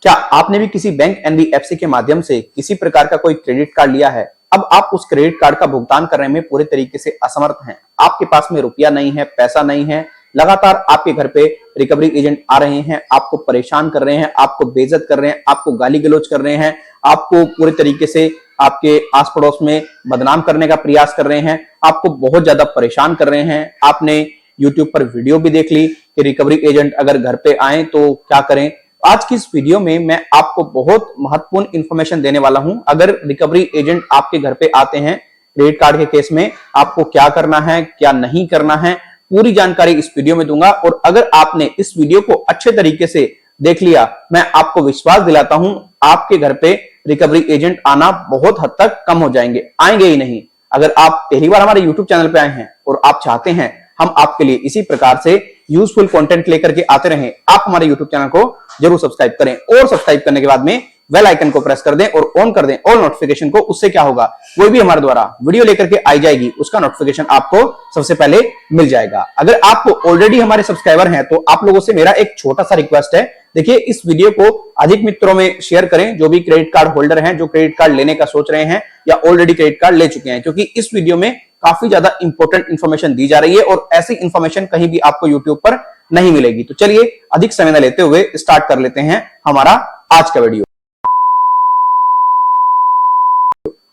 क्या आपने भी किसी बैंक एनबीएफसी के माध्यम से किसी प्रकार का कोई क्रेडिट कार्ड लिया है? अब आप उस क्रेडिट कार्ड का भुगतान करने में पूरे तरीके से असमर्थ हैं। आपके पास में रुपया नहीं है, पैसा नहीं है, लगातार आपके घर पे रिकवरी एजेंट आ रहे हैं, आपको परेशान कर रहे हैं, आपको बेइज्जत कर रहे हैं, आपको गाली गलौज कर रहे हैं, आपको पूरे तरीके से आपके आस पड़ोस में बदनाम करने का प्रयास कर रहे हैं, आपको बहुत ज्यादा परेशान कर रहे हैं। आपने यूट्यूब पर वीडियो भी देख ली कि रिकवरी एजेंट अगर घर पे आए तो क्या करें। आज की इस वीडियो में मैं आपको बहुत महत्वपूर्ण इंफॉर्मेशन देने वाला हूं। अगर रिकवरी एजेंट आपके घर पे आते हैं क्रेडिट कार्ड के केस में, आपको क्या करना है, क्या नहीं करना है, पूरी जानकारी इस वीडियो में दूंगा। और अगर आपने इस वीडियो को अच्छे तरीके से देख लिया, मैं आपको विश्वास दिलाता हूं आपके घर पे रिकवरी एजेंट आना बहुत हद तक कम हो जाएंगे, आएंगे ही नहीं। अगर आप पहली बार हमारे यूट्यूब चैनल पे आए हैं और आप चाहते हैं हम आपके लिए इसी प्रकार से यूजफुल कंटेंट लेकर के आते रहें, आप हमारे यूट्यूब चैनल को जरूर सब्सक्राइब करें और सब्सक्राइब करने के बाद में बेल आइकन को प्रेस कर दें और ऑन कर दें ऑल नोटिफिकेशन को। उससे क्या होगा, कोई भी हमारे द्वारा वीडियो लेकर के आई जाएगी उसका नोटिफिकेशन आपको सबसे पहले मिल जाएगा। अगर आप ऑलरेडी हमारे सब्सक्राइबर हैं तो आप लोगों से मेरा एक छोटा सा रिक्वेस्ट है, देखिए इस वीडियो को अधिक मित्रों में शेयर करें जो भी क्रेडिट कार्ड होल्डर हैं, जो क्रेडिट कार्ड लेने का सोच रहे हैं या ऑलरेडी क्रेडिट कार्ड ले चुके हैं, क्योंकि इस वीडियो में काफी ज्यादा इंपॉर्टेंट इंफॉर्मेशन दी जा रही है और ऐसी इंफॉर्मेशन कहीं भी आपको यूट्यूब पर नहीं मिलेगी। तो चलिए अधिक समय न लेते हुए स्टार्ट कर लेते हैं हमारा आज का वीडियो।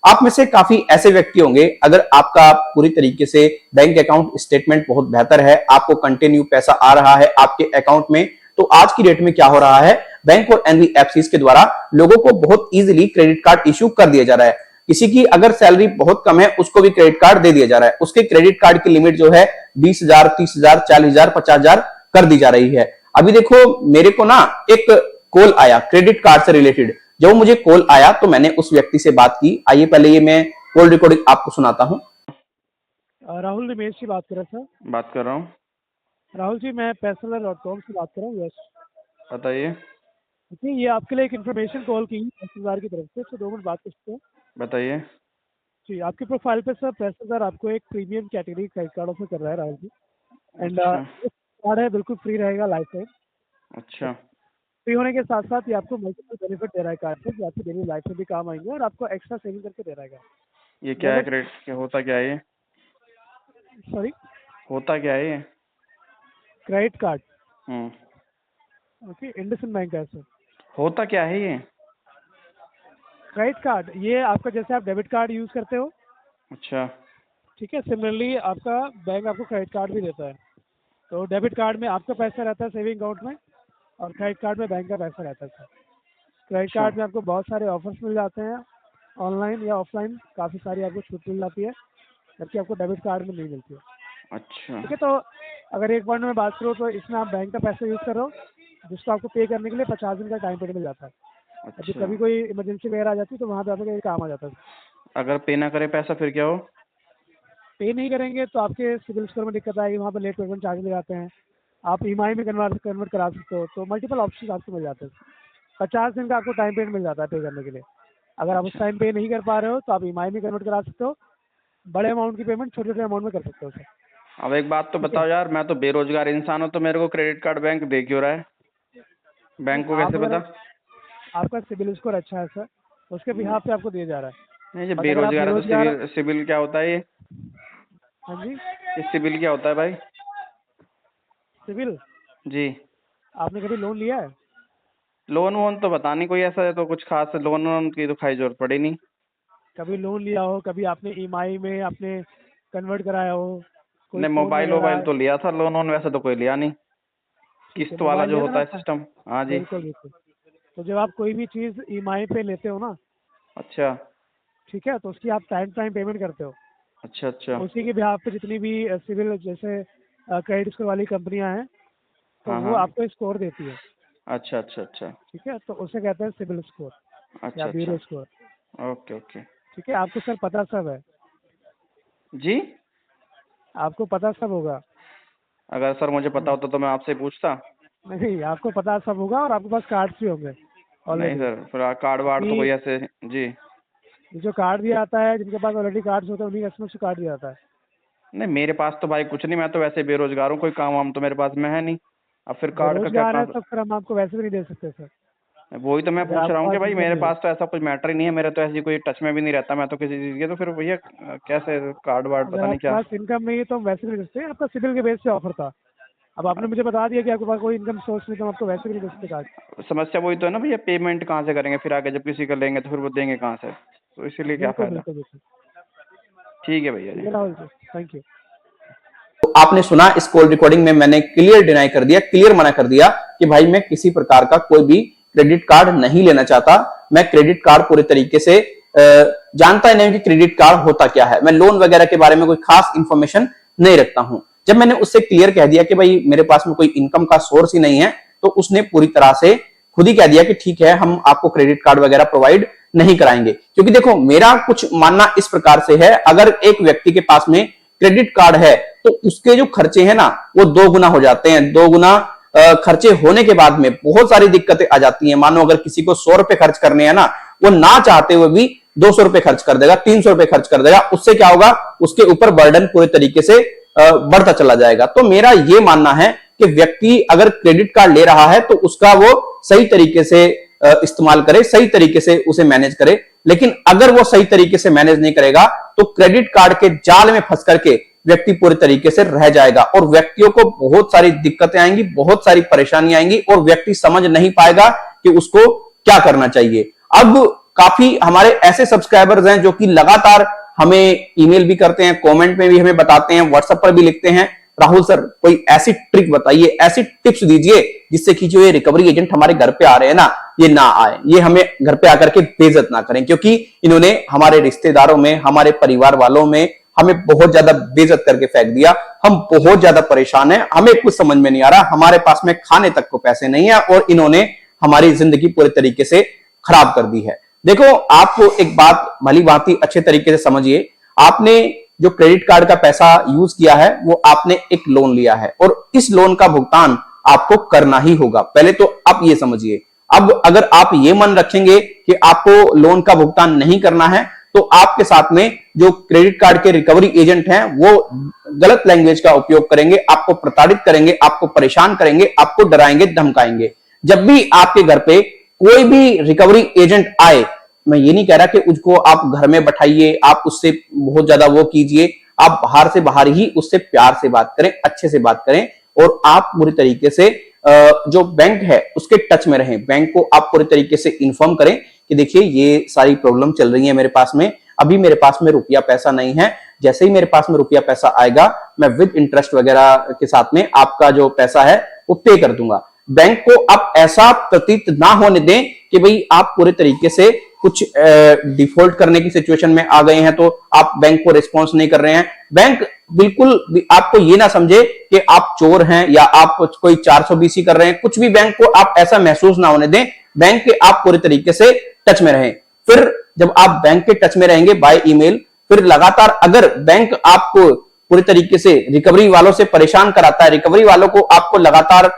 आप में से काफी ऐसे व्यक्ति होंगे, अगर आपका पूरी तरीके से बैंक अकाउंट स्टेटमेंट बहुत बेहतर है, आपको कंटिन्यू पैसा आ रहा है आपके अकाउंट में, तो आज की डेट में क्या हो रहा है, बैंक और एनबीएफसी के द्वारा लोगों को बहुत इजीली क्रेडिट कार्ड इश्यू कर दिया जा रहा है। किसी की अगर सैलरी बहुत कम है उसको भी क्रेडिट कार्ड दे दिया जा रहा है। उसके क्रेडिट कार्ड की लिमिट जो है 20,000, 30,000, 40,000, 50,000 कर दी जा रही है। अभी देखो मेरे को ना एक कॉल आया क्रेडिट कार्ड से रिलेटेड। जब मुझे कॉल आया तो मैंने उस व्यक्ति से बात की। आइए पहले ये मैं कॉल रिकॉर्डिंग आपको सुनाता हूं। राहुल रमेश जी बात कर रहे हैं सर। बात कर रहा हूँ। राहुल जी मैं पैसेंजर.com से बात कर रहा हूँ। यस बताइए। देखिए ये आपके लिए एक इन्फॉर्मेशन कॉल की पैसेंजर की तरफ से, तो 2 मिनट बात कर सकते हैं बताइए। जी। आपकी प्रोफाइल पे सर पैसेंजर आपको एक premium category credit card offer कर रहा है राहुल जी। एंड अच्छा। इस कार्ड है बिल्कुल फ्री रहेगा लाइफ टाइम। अच्छा। फ्री होने के साथ साथ ये आपको मल्टीपल बेनिफिट दे रहा है कार्ड से, जो आपकी डेली लाइफ में भी काम आएंगे और आपको एक्स्ट्रा सेविंग करके दे रहेगा। ये क्या है क्रेडिट, क्या होता क्या है ये? सॉरी, होता क्या है ये? क्रेडिट कार्ड हम्म। ओके, इंडसइंड बैंक का है सर। होता क्या है ये? क्रेडिट कार्ड ये आपका जैसे आप डेबिट कार्ड यूज करते हो, अच्छा। ठीक है, सिमिलरली आपका बैंक आपको क्रेडिट कार्ड भी देता है। तो डेबिट कार्ड में आपका पैसा रहता है सेविंग अकाउंट में और क्रेडिट कार्ड में बैंक का पैसा रहता है सर। क्रेडिट अच्छा। कार्ड में आपको बहुत सारे ऑफर्स मिल जाते हैं, ऑनलाइन या ऑफलाइन काफ़ी सारी आपको छूट मिल जाती है, जबकि आपको डेबिट कार्ड में नहीं मिलती है। अच्छा। ठीक है, तो अगर एक पॉइंट में बात करूँ तो इसमें आप बैंक का पैसा यूज़ कर रहे हो, जिसको आपको पे करने के लिए 50 दिन का टाइम पीरियड मिल जाता है। अभी अच्छा। कभी कोई इमरजेंसी वगैरह आ जाती है तो वहाँ पे आपका ये काम आ जाता है। अगर पे ना करे पैसा फिर क्या हो? पे नहीं करेंगे तो आपके सिविल स्कोर में दिक्कत आएगी, वहाँ पे लेट पेमेंट चार्ज लगाते हैं। आप ईएमआई में कन्वर्ट करा सकते हो, तो मल्टीपल ऑप्शन आपको मिल जाते हैं। 50 दिन का आपको टाइम पीरियड मिल जाता है पे करने के लिए। अगर आप उस अच्छा। टाइम पे नहीं कर पा रहे हो तो आप ईएमआई में कन्वर्ट करा सकते हो। बड़े अमाउंट की पेमेंट छोटे छोटे अमाउंट में कर सकते हो सर। अब एक बात तो ठीक है, बताओ यार, मैं तो बेरोजगार इंसान हूँ, तो मेरे को क्रेडिट कार्ड बैंक दे क्यों रहा है? नहीं बैंक को आप कैसे अगर पता? आपका सिविल स्कोर अच्छा है सर, उसके बिहाफ पे आपको दिया जा रहा है। नहीं, ये बट अगर आप बेरोजगार है तो बेरोजगार, सिविल सिविल क्या होता है ये? हाँ जी, ये सिविल क्या होता है भाई? सिविल जी। आपने कभी लोन लिया है? लोन वोन तो पता नहीं, कोई ऐसा है तो कुछ खास लोन वोन की तो खाई जरूरत पड़ी नहीं। कभी लोन लिया हो, कभी आपने ईएमआई में आपने कन्वर्ट कराया हो, कोई नहीं, फ़ोन मोबाइल वोबाइल वगैरह? तो लिया था, लोन वोन वैसे तो कोई लिया नहीं। ठीक है, किस्त वाला मोबाइल जो लिया था होता ना है आपने? सिस्टम। हाँ जी। बिल्कुल बिल्कुल। तो जब आप कोई भी चीज़ ईएमआई पे लेते हो ना, अच्छा। ठीक है, तो उसकी आप टाइम टाइम पेमेंट करते हो। अच्छा। अच्छा। उसी के बिहाफ पे जितनी भी सिविल जैसे क्रेडिट स्कोर वाली कंपनियां हैं, तो हाँ वो हाँ। आपको स्कोर देती है। अच्छा। अच्छा। अच्छा। ठीक है, तो उसे कहते हैं सिविल स्कोर या अच्छा। अच्छा। Bureau score. Okay okay. ठीक है, आपको सर पता सब है, जी। आपको पता सब होगा। अगर सर मुझे पता होता तो मैं आपसे पूछता। नहीं, आपको पता सब होगा और आपके पास कार्ड्स भी होंगे नहीं ऑलरेडी। सर, फिर कार्ड वार्ड तो क्योंकि कोई ऐसे। जी। जो कार्ड भी आता है, जिनके पास ऑलरेडी कार्ड्स होते हैं उन्हीं कस्टमर्स को कार्ड दिया जाता है। नहीं, मेरे पास तो भाई कुछ नहीं, मैं तो वैसे बेरोजगार हूँ, कोई काम वाम तो मेरे पास में है नहीं। अब फिर कार्ड का क्या बेरोजगार है काम? तो फिर हम आपको वैसे भी नहीं दे सकते सर। वही तो मैं अगर पूछ रहा हूँ आपके कि पास भाई इनकम मेरे नहीं पास तो ऐसा कुछ मैटर ही नहीं है, मेरे तो ऐसी कोई टच में भी नहीं रहता मैं तो किसी चीज़ के, तो फिर भैया कैसे कार्ड वार्ड अगर पता नहीं आपके क्या। पास इनकम नहीं है तो हम वैसे भी नहीं दे सकते, आपका सिबिल के बेस पे ऑफर था। अब आपने मुझे बता दिया कि आपके पास कोई इनकम सोर्स नहीं, तो हम आपको वैसे भी नहीं दे सकते कार्ड। समस्या वही तो है ना भैया, पेमेंट कहाँ से करेंगे फिर आगे, जब किसी का लेंगे तो फिर वो देंगे कहाँ से, तो इसीलिए क्या बिल्कुल फ़ायदा। बिल्कुल बिल्कुल। ठीक है भैया ठीक जी। है राहुल जी, थैंक यू। तो आपने सुना, इस कॉल रिकॉर्डिंग में मैंने क्लियर डिनाई कर दिया, क्लियर मना कर दिया कि भाई मैं किसी प्रकार का कोई भी क्रेडिट कार्ड नहीं लेना चाहता। मैं क्रेडिट कार्ड पूरे तरीके से जानता ही नहीं कि क्रेडिट कार्ड होता क्या है। मैं लोन वगैरह के बारे में कोई खास इंफॉर्मेशन नहीं रखता हूं। जब मैंने उससे क्लियर कह दिया कि भाई मेरे पास में कोई इनकम का सोर्स ही नहीं है, तो उसने पूरी तरह से खुद ही कह दिया कि ठीक है, हम आपको क्रेडिट कार्ड वगैरह प्रोवाइड नहीं कराएंगे। क्योंकि देखो, मेरा कुछ मानना इस प्रकार से है, अगर एक व्यक्ति के पास में क्रेडिट कार्ड है तो उसके जो खर्चे हैं ना, वो 2 गुना हो जाते हैं। 2 गुना खर्चे होने के बाद में बहुत सारी दिक्कतें आ जाती हैं। मानो अगर किसी को 100 रुपए खर्च करने हैं ना, वो ना चाहते हुए भी 200 रुपए खर्च कर देगा, 300 रुपए खर्च कर देगा। उससे क्या होगा, उसके ऊपर बर्डन पूरे तरीके से बढ़ता चला जाएगा। तो मेरा ये मानना है कि व्यक्ति अगर क्रेडिट कार्ड ले रहा है तो उसका वो सही तरीके से इस्तेमाल करे, सही तरीके से उसे मैनेज करे। लेकिन अगर वो सही तरीके से मैनेज नहीं करेगा तो क्रेडिट कार्ड के जाल में फंस करके व्यक्ति पूरे तरीके से रह जाएगा, और व्यक्तियों को बहुत सारी दिक्कतें आएंगी, बहुत सारी परेशानियां आएंगी, और व्यक्ति समझ नहीं पाएगा कि उसको क्या करना चाहिए। अब काफी हमारे ऐसे सब्सक्राइबर्स हैं जो कि लगातार हमें ईमेल भी करते हैं, कमेंट में भी हमें बताते हैं, व्हाट्सएप पर भी लिखते हैं, राहुल सर कोई ऐसी ट्रिक बताइए, ऐसी टिप्स दीजिए जिससे कि जो ये रिकवरी एजेंट हमारे घर पे आ रहे हैं ना, ये ना आए, ये हमें घर पे आकर के बेइज्जत ना करें, क्योंकि इन्होंने हमारे रिश्तेदारों में, हमारे परिवार वालों में हमें बहुत ज्यादा बेइज्जत करके फेंक दिया। हम बहुत ज्यादा परेशान हैं, हमें कुछ समझ में नहीं आ रहा, हमारे पास में खाने तक को पैसे नहीं है, और इन्होंने हमारी जिंदगी पूरे तरीके से खराब कर दी है। देखो, आपको एक बात भली भांति अच्छे तरीके से समझिए, आपने जो क्रेडिट कार्ड का पैसा यूज किया है वो आपने एक लोन लिया है, और इस लोन का भुगतान आपको करना ही होगा। पहले तो आप ये समझिए। अब अगर आप ये मन रखेंगे कि आपको लोन का भुगतान नहीं करना है, तो आपके साथ में जो क्रेडिट कार्ड के रिकवरी एजेंट हैं वो गलत लैंग्वेज का उपयोग करेंगे, आपको प्रताड़ित करेंगे, आपको परेशान करेंगे, आपको डराएंगे, धमकाएंगे। जब भी आपके घर पे कोई भी रिकवरी एजेंट आए, मैं ये नहीं कह रहा कि उसको आप घर में बैठाइए, आप उससे बहुत ज्यादा वो कीजिए, आप बाहर से बाहर ही उससे प्यार से बात करें, अच्छे से बात करें, और आप पूरी तरीके से जो बैंक है उसके टच में रहें। बैंक को आप पूरी तरीके से इन्फॉर्म करें कि देखिए ये सारी प्रॉब्लम चल रही है मेरे पास में, अभी मेरे पास में रुपया पैसा नहीं है, जैसे ही मेरे पास में रुपया पैसा आएगा मैं विद इंटरेस्ट वगैरह के साथ में आपका जो पैसा है वो पे कर दूंगा। बैंक को आप ऐसा प्रतीत ना होने दें कि भाई आप पूरे तरीके से कुछ डिफॉल्ट करने की सिचुएशन में आ गए हैं, तो आप बैंक को रिस्पॉन्स नहीं कर रहे हैं। बैंक बिल्कुल भी आपको ये ना समझे कि आप चोर हैं या आप कोई 420 कर रहे हैं, कुछ भी बैंक को आप ऐसा महसूस ना होने दें। बैंक के आप पूरे तरीके से टच में रहें। फिर जब आप बैंक के टच में रहेंगे बाय ईमेल, फिर लगातार अगर बैंक आपको पूरी तरीके से रिकवरी वालों से परेशान कराता है, रिकवरी वालों को आपको लगातार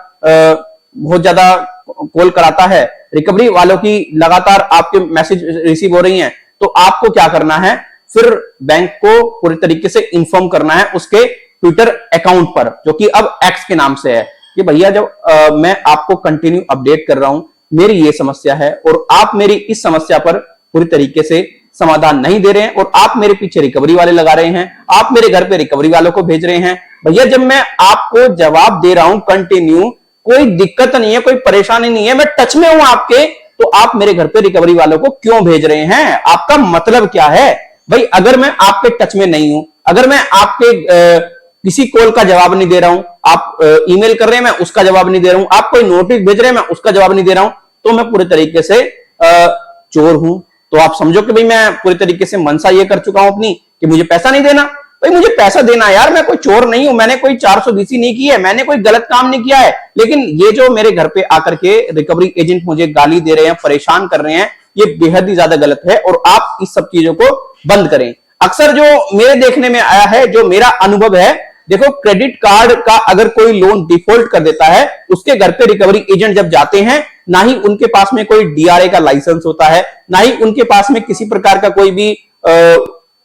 बहुत ज्यादा कॉल कराता है, रिकवरी वालों की लगातार आपके मैसेज रिसीव हो रही हैं, तो आपको क्या करना है, फिर बैंक को पूरी तरीके से इंफॉर्म करना है उसके ट्विटर अकाउंट पर, जो कि अब एक्स के नाम से है, कि भैया जब मैं आपको कंटिन्यू अपडेट कर रहा हूं, मेरी ये समस्या है और आप मेरी इस समस्या पर पूरी तरीके से समाधान नहीं दे रहे हैं, और आप मेरे पीछे रिकवरी वाले लगा रहे हैं, आप मेरे घर पे रिकवरी वालों को भेज रहे हैं। भैया जब मैं आपको जवाब दे रहा हूं कंटिन्यू, कोई दिक्कत नहीं है, कोई परेशानी नहीं है, मैं टच में हूं आपके, तो आप मेरे घर पे रिकवरी वालों को क्यों भेज रहे हैं? आपका मतलब क्या है भाई? अगर मैं आपके टच में नहीं हूं, अगर मैं आपके किसी कॉल का जवाब नहीं दे रहा हूं, आप ईमेल कर रहे हैं मैं उसका जवाब नहीं दे रहा हूं, आप कोई नोटिस भेज रहे हैं मैं उसका जवाब नहीं दे रहा हूं, तो मैं पूरे तरीके से चोर हूं। तो आप समझो कि भाई मैं पूरी तरीके से मनसा ये कर चुका हूं अपनी कि मुझे पैसा नहीं देना। भाई मुझे पैसा देना यार, मैं कोई चोर नहीं हूं, मैंने कोई 420 नहीं की है, मैंने कोई गलत काम नहीं किया है, लेकिन ये जो मेरे घर पे आकर के रिकवरी एजेंट मुझे गाली दे रहे हैं, परेशान कर रहे हैं, ये बेहद ही ज्यादा गलत है, और आप इस सब चीजों को बंद करें। अक्सर जो मेरे देखने में आया है, जो मेरा अनुभव है, देखो क्रेडिट कार्ड का अगर कोई लोन डिफॉल्ट कर देता है, उसके घर पे रिकवरी एजेंट जब जाते हैं, ना ही उनके पास में कोई डीआरए का लाइसेंस होता है, ना ही उनके पास में किसी प्रकार का कोई भी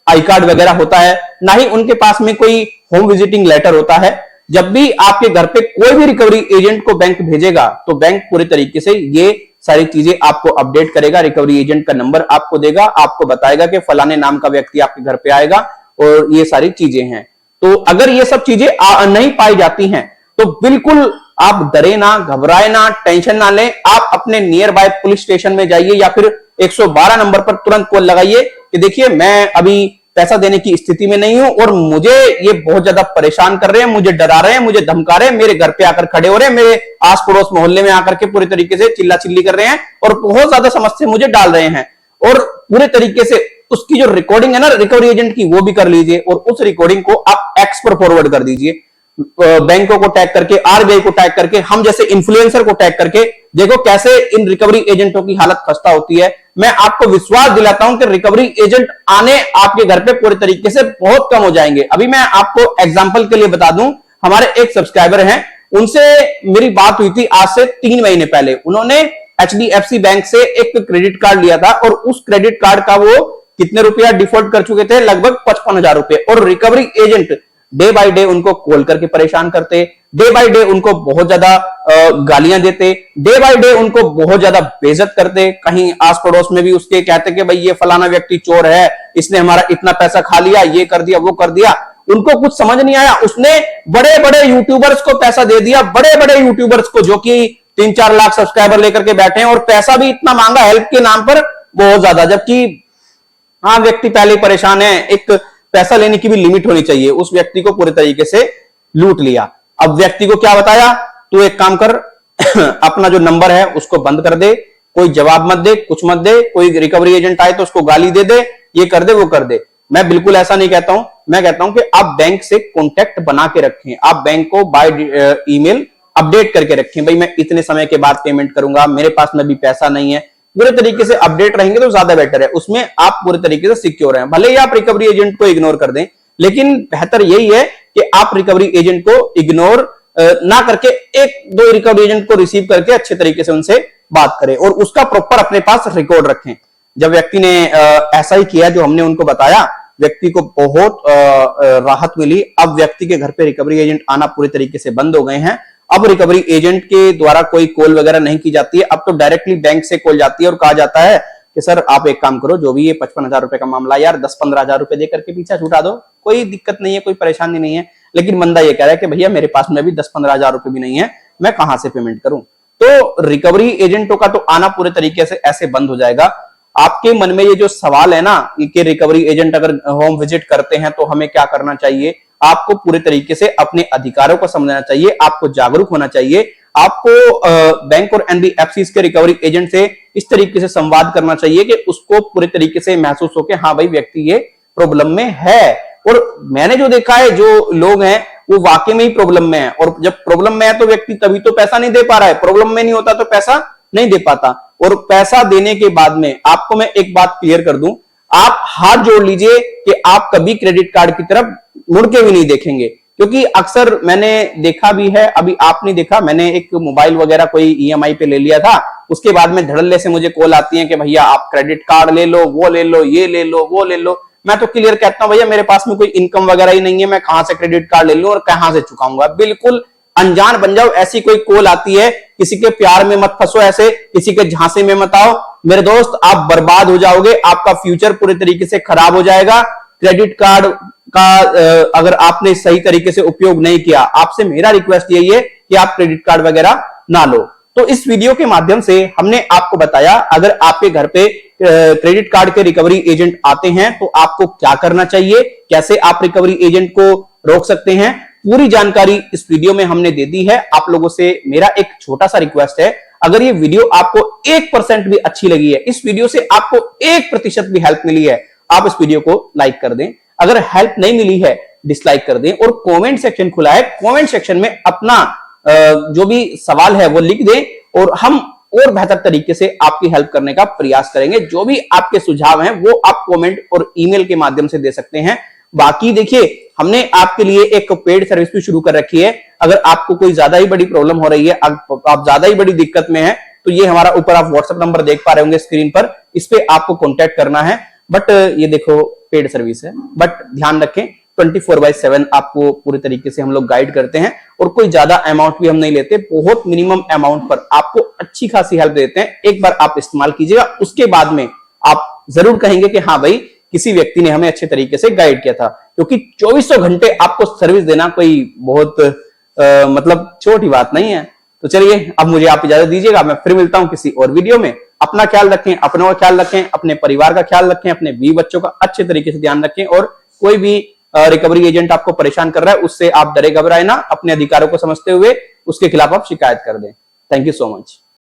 आई कार्ड वगैरह होता है, ना ही उनके पास में कोई होम विजिटिंग लेटर होता है। जब भी आपके घर पे कोई भी रिकवरी एजेंट को बैंक भेजेगा, तो बैंक पूरे तरीके से ये सारी चीजें आपको अपडेट करेगा। रिकवरी एजेंट का नंबर आपको देगा, आपको बताएगा कि फलाने नाम का व्यक्ति आपके घर पे आएगा और ये सारी चीजें हैं। तो अगर ये सब चीजें नहीं पाई जाती हैं तो बिल्कुल आप डरे ना, घबराए ना, टेंशन ना लें। आप अपने नियर बाय पुलिस स्टेशन में जाइए या फिर 112 नंबर पर तुरंत कॉल लगाइए कि देखिए मैं अभी पैसा देने की स्थिति में नहीं हूं और मुझे ये बहुत ज्यादा परेशान कर रहे हैं, मुझे डरा रहे हैं, मुझे धमका रहे हैं, मेरे घर पे आकर खड़े हो रहे हैं, मेरे आस पड़ोस मोहल्ले में आकर के पूरे तरीके से चिल्ला चिल्ली कर रहे हैं और बहुत ज्यादा समस्या मुझे डाल रहे हैं। और पूरे तरीके से उसकी जो रिकॉर्डिंग है ना रिकवरी एजेंट की, वो भी कर लीजिए और उस रिकॉर्डिंग को आप एक्स पर फॉरवर्ड कर दीजिए, बैंकों को टैग करके, आरबीआई को टैग करके, हम जैसे इन्फ्लुएंसर को टैग करके। देखो कैसे इन रिकवरी एजेंटों की हालत खस्ता होती है। मैं आपको विश्वास दिलाता हूं कि रिकवरी एजेंट आने आपके घर पे पूरे तरीके से बहुत कम हो जाएंगे। अभी मैं आपको एग्जांपल के लिए बता दूं, हमारे एक सब्सक्राइबर हैं, उनसे मेरी बात हुई थी आज से 3 महीने पहले। उन्होंने एचडीएफसी बैंक से एक क्रेडिट कार्ड लिया था और उस क्रेडिट कार्ड का वो कितने रुपया डिफॉल्ट कर चुके थे, लगभग 55,000 रुपए। और recovery agent day by day उनको कॉल करके परेशान करते, डे बाय डे उनको बहुत ज्यादा गालियां देते, डे बाय डे उनको बहुत ज्यादा बेइज्जत करते। कहीं आस पड़ोस में भी उसके कहते कि भाई ये फलाना व्यक्ति चोर है, इसने हमारा इतना पैसा खा लिया, ये कर दिया, वो कर दिया। उनको कुछ समझ नहीं आया, उसने बड़े बड़े यूट्यूबर्स को पैसा दे दिया, बड़े बड़े यूट्यूबर्स को जो कि 3-4 लाख सब्सक्राइबर लेकर के बैठे हैं और पैसा भी इतना मांगा हेल्प के नाम पर बहुत ज्यादा। जबकि हाँ, व्यक्ति पहले ही परेशान है, एक पैसा लेने की भी लिमिट होनी चाहिए। उस व्यक्ति को पूरे तरीके से लूट लिया। अब व्यक्ति को क्या बताया, तू एक काम कर अपना जो नंबर है उसको बंद कर दे, कोई जवाब मत दे, कुछ मत दे, कोई रिकवरी एजेंट आए तो उसको गाली दे दे, ये कर दे, वो कर दे। मैं बिल्कुल ऐसा नहीं कहता हूं, मैं कहता हूं कि आप बैंक से कॉन्टेक्ट बना के रखें, आप बैंक को बाय ईमेल अपडेट करके रखें, भाई मैं इतने समय के बाद पेमेंट करूंगा, मेरे पास में भी पैसा नहीं है। पूरे तरीके से अपडेट रहेंगे तो ज्यादा बेटर है, उसमें आप पूरे तरीके से सिक्योर हैं। भले ही आप रिकवरी एजेंट को इग्नोर कर दें, लेकिन बेहतर यही है कि आप रिकवरी एजेंट को इग्नोर ना करके 1-2 रिकवरी एजेंट को रिसीव करके अच्छे तरीके से उनसे बात करें और उसका प्रॉपर अपने पास रिकॉर्ड रखें। जब व्यक्ति ने ऐसा ही किया जो हमने उनको बताया, व्यक्ति को बहुत राहत मिली। अब व्यक्ति के घर पे रिकवरी एजेंट आना पूरे तरीके से बंद हो गए हैं। अब रिकवरी एजेंट के द्वारा कोई कॉल वगैरह नहीं की जाती है, अब तो डायरेक्टली बैंक से कॉल जाती है और कहा जाता है कि सर आप एक काम करो, जो भी ये 55,000 रुपए का मामला यार 10-15,000 रुपए दे करके पीछा छुटा दो, कोई दिक्कत नहीं है, कोई परेशानी नहीं है। लेकिन बंदा ये कह रहा है कि भैया मेरे पास में भी 10-15,000 रुपए भी नहीं है, मैं कहां से पेमेंट करूं। तो रिकवरी एजेंटों का तो आना पूरे तरीके से ऐसे बंद हो जाएगा। आपके मन में ये जो सवाल है ना कि रिकवरी एजेंट अगर होम विजिट करते हैं तो हमें क्या करना चाहिए, आपको पूरे तरीके से अपने अधिकारों को समझना चाहिए, आपको जागरूक होना चाहिए, आपको बैंक और एनबीएफसी के रिकवरी एजेंट से इस तरीके से संवाद करना चाहिए कि उसको पूरे तरीके से महसूस हो कि हाँ भाई व्यक्ति ये प्रॉब्लम में है। और मैंने जो देखा है, जो लोग हैं वो वाकई में ही प्रॉब्लम में है, और जब प्रॉब्लम में है तो व्यक्ति तभी तो पैसा नहीं दे पा रहा है, प्रॉब्लम में नहीं होता तो पैसा नहीं दे पाता। और पैसा देने के बाद में आपको मैं एक बात क्लियर कर दूं, आप हाथ जोड़ लीजिए कि आप कभी क्रेडिट कार्ड की तरफ मुड़ के भी नहीं देखेंगे, क्योंकि अक्सर मैंने देखा भी है, अभी आप नहीं देखा, मैंने एक मोबाइल वगैरह कोई ईएमआई पे ले लिया था, उसके बाद में धड़ल्ले से मुझे कॉल आती है कि भैया आप क्रेडिट कार्ड ले लो, वो ले लो, ये ले लो, वो ले लो। मैं तो क्लियर कहता हूं भैया मेरे पास में कोई इनकम वगैरह ही नहीं है, मैं कहां से क्रेडिट कार्ड ले लूं और कहां से चुकाऊंगा। बिल्कुल अनजान बन जाओ, ऐसी कोई कॉल आती है, किसी के प्यार में मत फंसो, ऐसे किसी के झांसे में मत आओ मेरे दोस्त, आप बर्बाद हो जाओगे, आपका फ्यूचर पूरे तरीके से खराब हो जाएगा। क्रेडिट कार्ड का अगर आपने सही तरीके से उपयोग नहीं किया, आपसे मेरा रिक्वेस्ट यही है कि आप क्रेडिट कार्ड वगैरह ना लो। तो इस वीडियो के माध्यम से हमने आपको बताया, अगर आपके घर पे क्रेडिट कार्ड के रिकवरी एजेंट आते हैं तो आपको क्या करना चाहिए, कैसे आप रिकवरी एजेंट को रोक सकते हैं, पूरी जानकारी इस वीडियो में हमने दे दी है। आप लोगों से मेरा एक छोटा सा रिक्वेस्ट है, अगर ये वीडियो आपको 1% भी अच्छी लगी है, इस वीडियो से आपको 1% भी हेल्प मिली है, आप इस वीडियो को लाइक कर दें। अगर हेल्प नहीं मिली है डिसलाइक कर दें और कमेंट सेक्शन खुला है, कमेंट सेक्शन में अपना जो भी सवाल है वो लिख दें और हम और बेहतर तरीके से आपकी हेल्प करने का प्रयास करेंगे। जो भी आपके सुझाव हैं वो आप कमेंट और ईमेल के माध्यम से दे सकते हैं। बाकी देखिए, हमने आपके लिए एक पेड सर्विस भी शुरू कर रखी है। अगर आपको कोई ज्यादा ही बड़ी प्रॉब्लम हो रही है, आप ज्यादा ही बड़ी दिक्कत में है, तो ये हमारा ऊपर आप व्हाट्सएप नंबर देख पा रहे होंगे स्क्रीन पर, इस पे आपको कॉन्टेक्ट करना है। बट ये देखो पेड सर्विस है, बट ध्यान रखें 24/7 आपको पूरे तरीके से हम लोग गाइड करते हैं, और कोई ज्यादा अमाउंट भी हम नहीं लेते, बहुत मिनिमम अमाउंट पर आपको अच्छी खासी हेल्प देते हैं। एक बार आप इस्तेमाल कीजिएगा, उसके बाद में आप जरूर कहेंगे कि हाँ भाई किसी व्यक्ति ने हमें अच्छे तरीके से गाइड किया था, क्योंकि 2400 घंटे आपको सर्विस देना कोई बहुत मतलब छोटी बात नहीं है। तो चलिए अब मुझे आप इजाजत दीजिएगा, मैं फिर मिलता हूं किसी और वीडियो में। अपना ख्याल रखें, अपनों का ख्याल रखें, अपने परिवार का ख्याल रखें, अपने बीवी बच्चों का अच्छे तरीके से ध्यान रखें, और कोई भी रिकवरी एजेंट आपको परेशान कर रहा है उससे आप डरे घबराए ना, अपने अधिकारों को समझते हुए उसके खिलाफ आप शिकायत कर दें। Thank you so much.